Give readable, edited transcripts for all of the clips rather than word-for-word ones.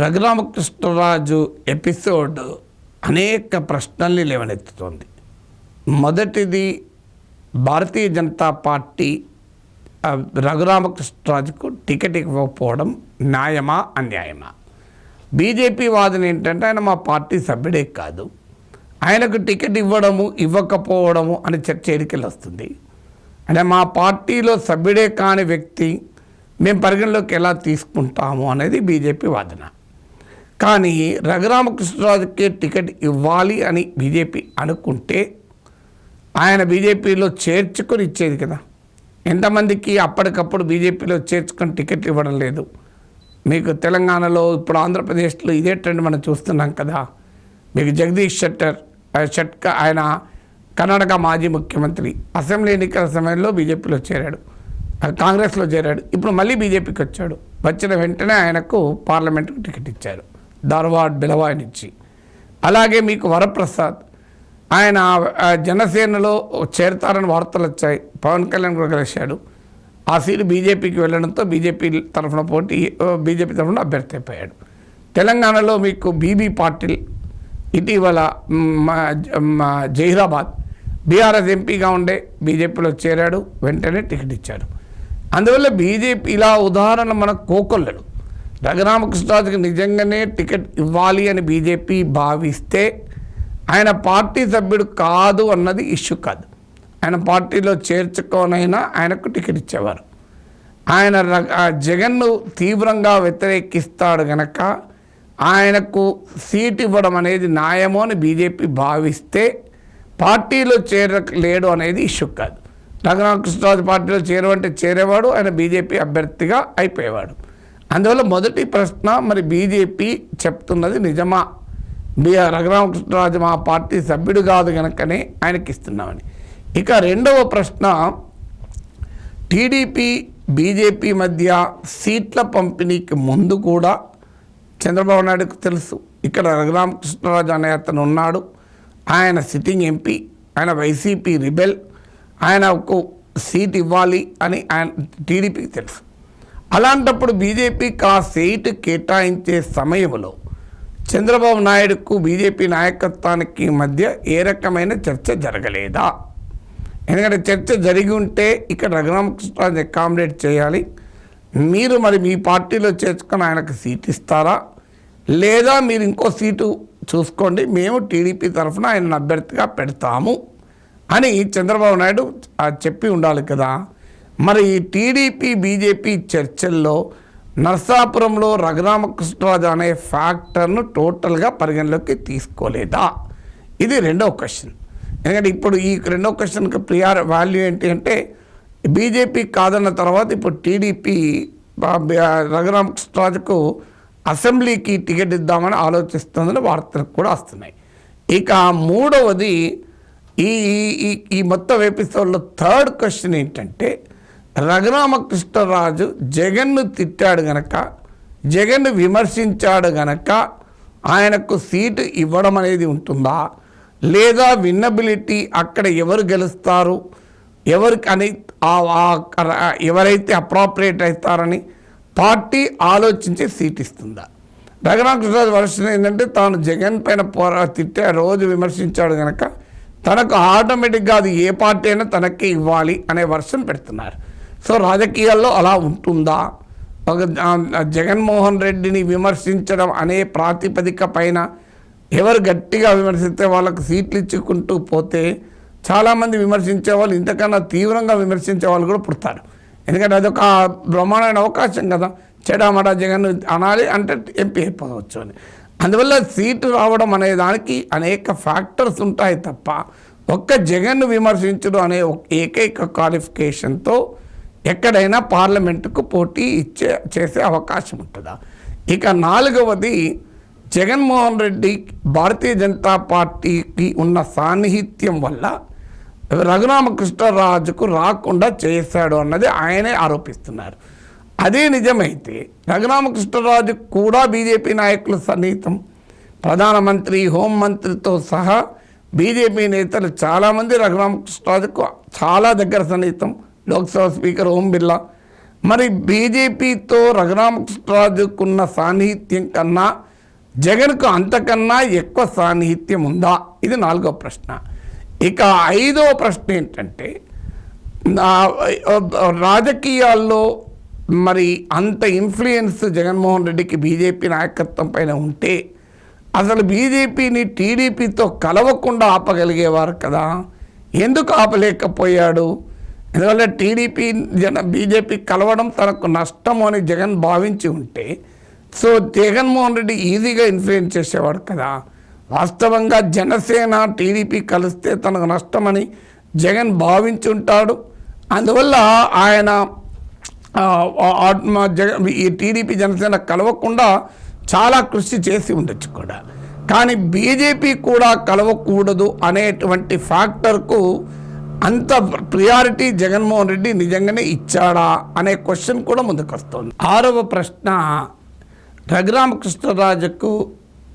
Raghuramakrishnaraju episode అనేక ప్రశ్నల్ని లేవనెత్తుతోంది. మొదటిది, Bharatiya Janata party రఘురామకృష్ణరాజుకు ticket ఇవ్వకపోవడం న్యాయమా అన్యాయమా? బీజేపీ వాదన ఏంటంటే ఆయన మా పార్టీ సభ్యుడే కాదు, ఆయనకు టికెట్ ఇవ్వడము ఇవ్వకపోవడము అని చర్చ ఎన్నికలు వస్తుంది. అంటే మా పార్టీలో సభ్యుడే కాని వ్యక్తి మేము పరిగణలోకి ఎలా తీసుకుంటాము అనేది బీజేపీ వాదన. కానీ రఘురామకృష్ణరాజుకే టికెట్ ఇవ్వాలి అని బీజేపీ అనుకుంటే ఆయన బీజేపీలో చేర్చుకొని ఇచ్చేది కదా. ఎంతమందికి అప్పటికప్పుడు బీజేపీలో చేర్చుకొని టికెట్ ఇవ్వడం లేదు. మీకు తెలంగాణలో ఇప్పుడు ఆంధ్రప్రదేశ్లో ఇదే ట్రెండ్ మనం చూస్తున్నాం కదా. మీకు జగదీష్ షట్కర్ ఆయన కర్ణాటక మాజీ ముఖ్యమంత్రి అసెంబ్లీ ఎన్నికల సమయంలో బీజేపీలో చేరాడు, కాంగ్రెస్లో చేరాడు, ఇప్పుడు మళ్ళీ బీజేపీకి వచ్చాడు. వచ్చిన వెంటనే ఆయనకు పార్లమెంటుకు టికెట్ ఇచ్చారు, ధార్వాడ్ బెలవాయి నుంచి. అలాగే మీకు వరప్రసాద్ ఆయన జనసేనలో చేరతారని వార్తలు వచ్చాయి, పవన్ కళ్యాణ్ కూడా కలిశాడు. ఆ సీటు బీజేపీకి వెళ్ళడంతో బీజేపీ తరఫున అభ్యర్థి అయిపోయాడు. తెలంగాణలో మీకు బీబీ పాటిల్ ఇటీవల జహీరాబాద్ బీఆర్ఎస్ ఎంపీగా ఉండే బీజేపీలో చేరాడు, వెంటనే టికెట్ ఇచ్చారు. అందువల్ల బీజేపీ ఇలా ఉదాహరణ మన కోకొల్లలు. రఘురామకృష్ణరాజుకి నిజంగానే టికెట్ ఇవ్వాలి అని బీజేపీ భావిస్తే ఆయన పార్టీ సభ్యుడు కాదు అన్నది ఇష్యూ కాదు. ఆయన పార్టీలో చేర్చుకోనైనా ఆయనకు టికెట్ ఇచ్చేవారు. ఆయన జగన్ను తీవ్రంగా వ్యతిరేకిస్తాడు గనక ఆయనకు సీట్ ఇవ్వడం అనేది న్యాయమో అని బీజేపీ భావిస్తే పార్టీలో చేరలేడు అనేది ఇష్యూ కాదు. రఘురామకృష్ణరాజు పార్టీలో చేరవంటే చేరేవాడు, ఆయన బీజేపీ అభ్యర్థిగా అయిపోయేవాడు. అందువల్ల మొదటి ప్రశ్న, మరి బీజేపీ చెప్తున్నది నిజమా? రఘురామకృష్ణరాజు మా పార్టీ సభ్యుడు కాదు కనుకనే ఆయనకి ఇస్తున్నామని. ఇక రెండవ ప్రశ్న, టీడీపీ బీజేపీ మధ్య సీట్ల పంపిణీకి ముందు కూడా చంద్రబాబు నాయుడుకు తెలుసు ఇక్కడ రఘురామకృష్ణరాజు అనే అతను ఉన్నాడు, ఆయన సిట్టింగ్ ఎంపీ, ఆయన వైసీపీ రిబెల్, ఆయనకు సీట్ ఇవ్వాలి అని ఆయన టీడీపీకి తెలుసు. అలాంటప్పుడు బీజేపీకి ఆ సీటు కేటాయించే సమయంలో చంద్రబాబు నాయుడుకు బీజేపీ నాయకత్వానికి మధ్య ఏ రకమైన చర్చ జరగలేదా? ఎందుకంటే చర్చ జరిగి ఉంటే ఇక్కడ రఘురామకృష్ణరాజు అకామిడేట్ చేయాలి, మీరు మరి మీ పార్టీలో చేర్చుకొని ఆయనకు సీట్ ఇస్తారా, లేదా మీరు ఇంకో సీటు చూసుకోండి, మేము టీడీపీ తరఫున ఆయన అభ్యర్థిగా పెడతాము అని చంద్రబాబు నాయుడు చెప్పి ఉండాలి కదా. మరి ఈ టీడీపీ బీజేపీ చర్చల్లో నర్సాపురంలో రఘురామకృష్ణరాజు అనే ఫ్యాక్టర్ను టోటల్గా పరిగణలోకి తీసుకోలేదా? ఇది రెండవ క్వశ్చన్. ఎందుకంటే ఇప్పుడు ఈ రెండవ క్వశ్చన్కి వాల్యూ ఏంటి అంటే, బీజేపీ కాదన్న తర్వాత ఇప్పుడు టీడీపీ రఘురామకృష్ణరాజుకు అసెంబ్లీకి టికెట్ ఇద్దామని ఆలోచిస్తుందని వార్తలు కూడా వస్తున్నాయి. ఇక మూడవది, ఈ మొత్తం ఎపిసోడ్లో థర్డ్ క్వశ్చన్ ఏంటంటే, రఘురామకృష్ణరాజు జగన్ను తిట్టాడు గనక, జగన్ను విమర్శించాడు గనక ఆయనకు సీటు ఇవ్వడం అనేది ఉంటుందా, లేదా విన్నబిలిటీ అక్కడ ఎవరు గెలుస్తారు ఎవరికి అని ఎవరైతే అప్రాప్రియేట్ అవుతారని పార్టీ ఆలోచించి సీట్ ఇస్తుందా? రఘురామకృష్ణరాజు వర్షన్ ఏంటంటే, తాను జగన్ పైన తిట్టే రోజు విమర్శించాడు కనుక తనకు ఆటోమేటిక్గా అది ఏ పార్టీ అయినా తనకే ఇవ్వాలి అనే వర్షన్ పెడుతున్నారు. సో రాజకీయాల్లో అలా ఉంటుందా? ఒక జగన్మోహన్ రెడ్డిని విమర్శించడం అనే ప్రాతిపదిక పైన ఎవరు గట్టిగా విమర్శిస్తే వాళ్ళకు సీట్లు ఇచ్చుకుంటూ పోతే చాలామంది విమర్శించే వాళ్ళు, ఇంతకన్నా తీవ్రంగా విమర్శించే వాళ్ళు కూడా పుడతారు. ఎందుకంటే అదొక బ్రహ్మాండమైన అవకాశం కదా, చెడామడా జగన్ అనాలి అంటే ఎంపీ అయిపోవచ్చు అని. అందువల్ల సీటు రావడం అనే దానికి అనేక ఫ్యాక్టర్స్ ఉంటాయి తప్ప ఒక్క జగన్ను విమర్శించడం అనే ఏకైక క్వాలిఫికేషన్తో ఎక్కడైనా పార్లమెంటుకు పోటీ చేసే అవకాశం ఉంటుందా? ఇక నాలుగవది, జగన్మోహన్ రెడ్డి భారతీయ జనతా పార్టీకి ఉన్న సాన్నిహిత్యం వల్ల రఘురామకృష్ణరాజుకు రాకుండా చేశాడు అన్నది ఆయనే ఆరోపిస్తున్నారు. అదే నిజమైతే రఘురామకృష్ణరాజు కూడా బీజేపీ నాయకుల సన్నిహితం, ప్రధానమంత్రి, హోంమంత్రితో సహా బీజేపీ నేతలు చాలామంది రఘురామకృష్ణరాజుకు చాలా దగ్గర సన్నిహితం. లోక్సభ స్పీకర్ ఓం బిర్లా, మరి బీజేపీతో రఘురామకృష్ణరాజుకున్న సాన్నిహిత్యం కన్నా జగన్కు అంతకన్నా ఎక్కువ సాన్నిహిత్యం ఉందా? ఇది 4వ ప్రశ్న. ఇక 5వ ప్రశ్న ఏంటంటే, రాజకీయాల్లో మరి అంత ఇన్ఫ్లుయెన్స్ జగన్మోహన్ రెడ్డికి బీజేపీ నాయకత్వం పైన ఉంటే అసలు బీజేపీని టీడీపీతో కలవకుండా ఆపగలిగేవారు కదా, ఎందుకు ఆపలేకపోయాడు? ఎందుకంటే బీజేపీ కలవడం తనకు నష్టం అని జగన్ భావించి ఉంటే సో జగన్మోహన్ రెడ్డి ఈజీగా ఇన్ఫ్లుయెన్స్ చేసేవాడు కదా. వాస్తవంగా జనసేన టీడీపీ కలిస్తే తనకు నష్టమని జగన్ భావించుంటాడు. అందువల్ల ఆయన ఈ టీడీపీ జనసేన కలవకుండా చాలా కృషి చేసి ఉండొచ్చు కూడా. కానీ బీజేపీ కూడా కలవకూడదు అనేటువంటి ఫ్యాక్టర్కు అంత ప్రియారిటీ జగన్మోహన్ రెడ్డి నిజంగానే ఇచ్చాడా అనే క్వశ్చన్ కూడా ముందుకు వస్తుంది. 6వ ప్రశ్న, రఘురామకృష్ణరాజుకు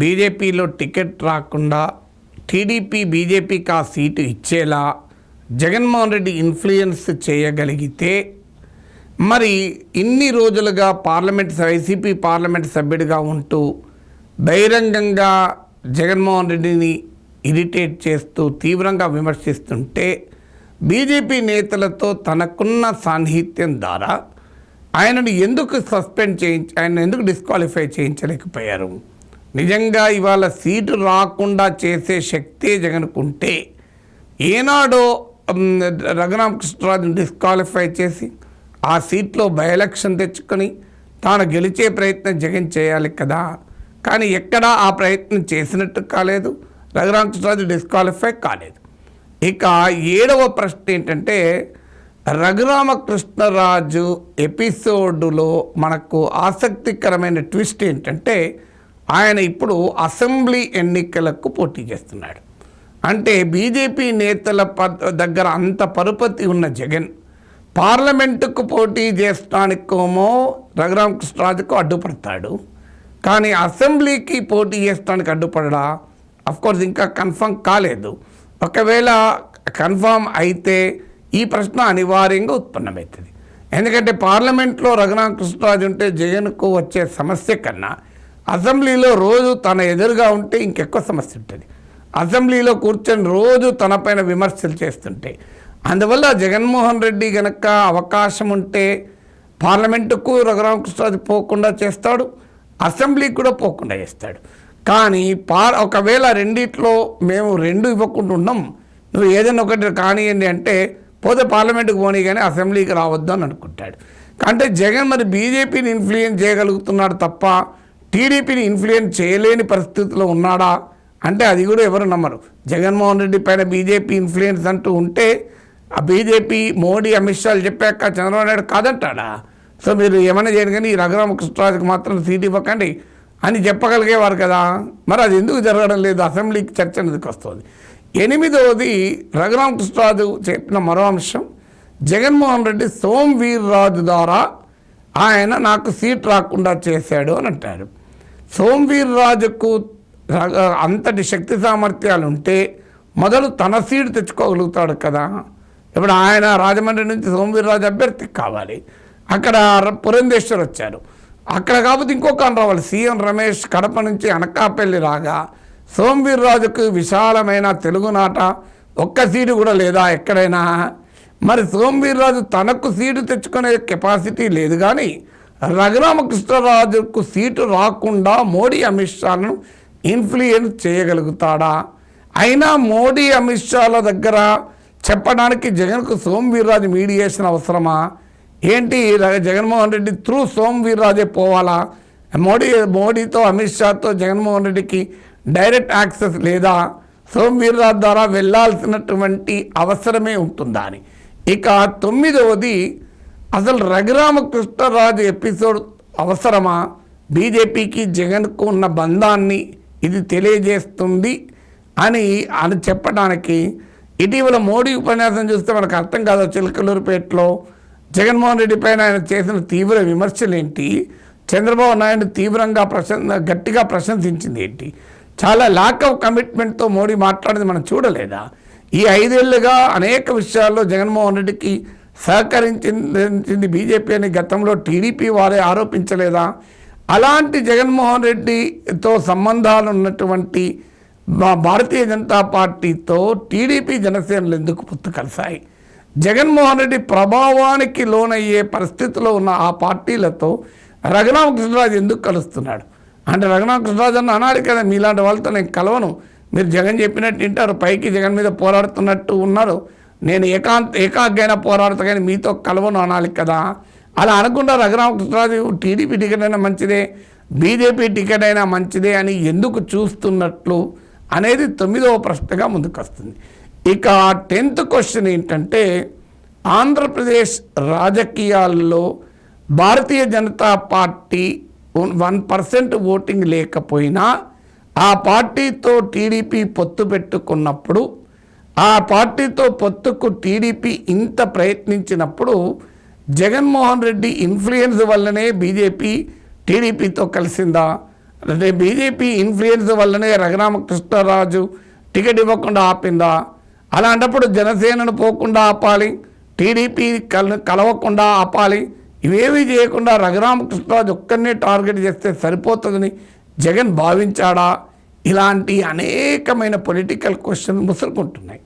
బీజేపీలో టికెట్ రాకుండా టీడీపీ బీజేపీకి ఆ సీటు ఇచ్చేలా జగన్మోహన్ రెడ్డి ఇన్ఫ్లుయెన్స్ చేయగలిగితే మరి ఇన్ని రోజులుగా వైసీపీ పార్లమెంట్ సభ్యుడిగా ఉంటూ బహిరంగంగా జగన్మోహన్ రెడ్డిని ఇరిటేట్ చేస్తూ తీవ్రంగా విమర్శిస్తుంటే బీజేపీ నేతలతో తనకున్న సాన్నిహిత్యం ద్వారా ఆయనను ఎందుకు ఆయన ఎందుకు డిస్క్వాలిఫై చేయించలేకపోయారు? నిజంగా ఇవాళ సీటు రాకుండా చేసే శక్తే జగన్కుంటే ఏనాడో రఘురామకృష్ణరాజును డిస్క్వాలిఫై చేసి ఆ సీట్లో బై ఎలక్షన్ తెచ్చుకొని తాను గెలిచే ప్రయత్నం జగన్ చేయాలి కదా. కానీ ఎక్కడా ఆ ప్రయత్నం చేసినట్టు కాలేదు, రఘురామకృష్ణరాజు డిస్క్వాలిఫై కాలేదు. ఇక 7వ ప్రశ్న ఏంటంటే, రఘురామకృష్ణరాజు ఎపిసోడ్లో మనకు ఆసక్తికరమైన ట్విస్ట్ ఏంటంటే ఆయన ఇప్పుడు అసెంబ్లీ ఎన్నికలకు పోటీ చేస్తున్నాడు. అంటే బీజేపీ నేతల దగ్గర అంత పరుపతి ఉన్న జగన్ పార్లమెంటుకు పోటీ చేయడానికేమో రఘురామకృష్ణరాజుకు అడ్డుపడతాడు, కానీ అసెంబ్లీకి పోటీ చేయడానికి అడ్డుపడడా? అఫ్కోర్స్ ఇంకా కన్ఫర్మ్ కాలేదు. ఒకవేళ కన్ఫర్మ్ అయితే ఈ ప్రశ్న అనివార్యంగా ఉత్పన్నమవుతుంది. ఎందుకంటే పార్లమెంట్లో రఘురామకృష్ణరాజు ఉంటే జగన్కు వచ్చే సమస్య కన్నా అసెంబ్లీలో రోజు తన ఎదురుగా ఉంటే ఇంకెక్కువ సమస్య ఉంటుంది. అసెంబ్లీలో కూర్చొని రోజు తనపైన విమర్శలు చేస్తుంటే, అందువల్ల జగన్మోహన్ రెడ్డి గనక అవకాశం ఉంటే పార్లమెంటుకు రఘురామకృష్ణరాజు పోకుండా చేస్తాడు, అసెంబ్లీకి కూడా పోకుండా చేస్తాడు. కానీ ఒకవేళ రెండిట్లో మేము 2 ఇవ్వకుండా ఉన్నాం, నువ్వు ఏదైనా ఒకటి కానివ్వండి అంటే పోతే పార్లమెంటుకు పోనీ కానీ అసెంబ్లీకి రావద్దు అని అనుకుంటాడు. అంటే జగన్ మరి బీజేపీని ఇన్ఫ్లుయెన్స్ చేయగలుగుతున్నాడు తప్ప టీడీపీని ఇన్ఫ్లుయెన్స్ చేయలేని పరిస్థితిలో ఉన్నాడా అంటే అది కూడా ఎవరు నమ్మరు. జగన్మోహన్ రెడ్డి పైన బీజేపీ ఇన్ఫ్లుయెన్స్ అంటూ ఉంటే ఆ బీజేపీ మోడీ అమిత్ షాలు చెప్పాక చంద్రబాబు నాయుడు కాదంటాడా? సో మీరు ఏమైనా చేయను కానీ రఘురామకృష్ణరాజుకు మాత్రం సీట్ ఇవ్వకండి అని చెప్పగలిగేవారు కదా. మరి అది ఎందుకు జరగడం లేదు? అసెంబ్లీకి చర్చ ఎందుకు వస్తుంది? 8వది, రఘురామకృష్ణరాజు చెప్పిన మరో అంశం, జగన్మోహన్ రెడ్డి సోమ్ వీర్రాజు ద్వారా ఆయన నాకు సీట్ రాకుండా చేశాడు అని అంటారు. సోమ్ వీర్రాజుకు అంతటి శక్తి సామర్థ్యాలు ఉంటే మొదలు తన సీటు తెచ్చుకోగలుగుతాడు కదా. ఇప్పుడు ఆయన రాజమండ్రి నుంచి సోమ్ వీర్రాజు అభ్యర్థి కావాలి, అక్కడ పురంధేశ్వర్ వచ్చారు, అక్కడ కాకపోతే ఇంకొక రావాలి. సీఎం రమేష్ కడప నుంచి అనకాపల్లి రాగా సోమ్ వీర్రాజుకు విశాలమైన తెలుగునాట ఒక్క సీటు కూడా లేదా ఎక్కడైనా. మరి సోమ్ వీర్రాజు తనకు సీటు తెచ్చుకునే కెపాసిటీ లేదు, కానీ రఘురామకృష్ణరాజుకు సీటు రాకుండా మోడీ అమిత్ షాను ఇన్ఫ్లుయెన్స్ చేయగలుగుతాడా? అయినా మోడీ అమిత్ షాల దగ్గర చెప్పడానికి జగన్కు సోమ్ వీర్రాజు మీడియేషన్ అవసరమా ఏంటి? జగన్మోహన్ రెడ్డి త్రూ సోమ్ వీర్రాజే పోవాలా? మోడీతో అమిత్ షాతో జగన్మోహన్ రెడ్డికి డైరెక్ట్ యాక్సెస్ లేదా? సోమ్ వీర్రాజు ద్వారా వెళ్ళాల్సినటువంటి అవసరమే ఉంటుందా అని. ఇక 9వది, అసలు రఘురామకృష్ణరాజు ఎపిసోడ్ అవసరమా? బీజేపీకి జగన్కు ఉన్న బంధాన్ని ఇది తెలియజేస్తుంది అని చెప్పడానికి ఇటీవల మోడీ ఉపన్యాసం చూస్తే మనకు అర్థం కాదు. చిలకలూరుపేటలో జగన్మోహన్ రెడ్డి పైన ఆయన చేసిన తీవ్ర విమర్శలు ఏంటి, చంద్రబాబు నాయుడు తీవ్రంగా గట్టిగా ప్రశంసించింది ఏంటి, చాలా ల్యాక్ ఆఫ్ కమిట్మెంట్తో మోడీ మాట్లాడింది మనం చూడలేదా? ఈ 5 ఏళ్లుగా అనేక విషయాల్లో జగన్మోహన్ రెడ్డికి సహకరించింది బీజేపీ అని గతంలో టీడీపీ వారే ఆరోపించలేదా? అలాంటి జగన్మోహన్ రెడ్డితో సంబంధాలు ఉన్నటువంటి భారతీయ జనతా పార్టీతో టీడీపీ జనసేనలు ఎందుకు పొత్తు కలిశాయి? జగన్మోహన్ రెడ్డి ప్రభావానికి లోనయ్యే పరిస్థితిలో ఉన్న ఆ పార్టీలతో రఘురామకృష్ణరాజు ఎందుకు కలుస్తున్నాడు అంటే, రఘురామకృష్ణరాజు అన్న అనాలి కదా, మీలాంటి వాళ్ళతో నేను కలవను, మీరు జగన్ చెప్పినట్టు వింటారు, పైకి జగన్ మీద పోరాడుతున్నట్టు ఉన్నారు, నేను ఏకాగ్రైనా పోరాడుతా కానీ మీతో కలవను అనాలి కదా. అలా అనకుండా రఘురామకృష్ణరాజు టీడీపీ టికెట్ అయినా మంచిదే, బీజేపీ టికెట్ అయినా మంచిదే అని ఎందుకు చూస్తున్నట్లు అనేది 9వ ప్రశ్నగా ముందుకు వస్తుంది. ఇక 10th క్వశ్చన్ ఏంటంటే, ఆంధ్రప్రదేశ్ రాజకీయాల్లో భారతీయ జనతా పార్టీ 1% ఓటింగ్ లేకపోయినా ఆ పార్టీతో టీడీపీ పొత్తు పెట్టుకున్నప్పుడు, ఆ పార్టీతో పొత్తుకు టీడీపీ ఇంత ప్రయత్నించినప్పుడు జగన్మోహన్ రెడ్డి ఇన్ఫ్లుయెన్స్ వల్లనే బీజేపీ టీడీపీతో కలిసిందా? అంటే బీజేపీ ఇన్ఫ్లుయెన్స్ వల్లనే రఘురామకృష్ణరాజు టికెట్ ఇవ్వకుండా ఆపిందా? అలాంటప్పుడు జనసేనను పోకుండా ఆపాలి, టీడీపీ కలవకుండా ఆపాలి, ఇవేమీ చేయకుండా రఘురామకృష్ణరాజు ఒక్కరినే టార్గెట్ చేస్తే సరిపోతుందని జగన్ భావించాడా? ఇలాంటి అనేకమైన పొలిటికల్ క్వశ్చన్ ముసురుకుంటున్నాయి.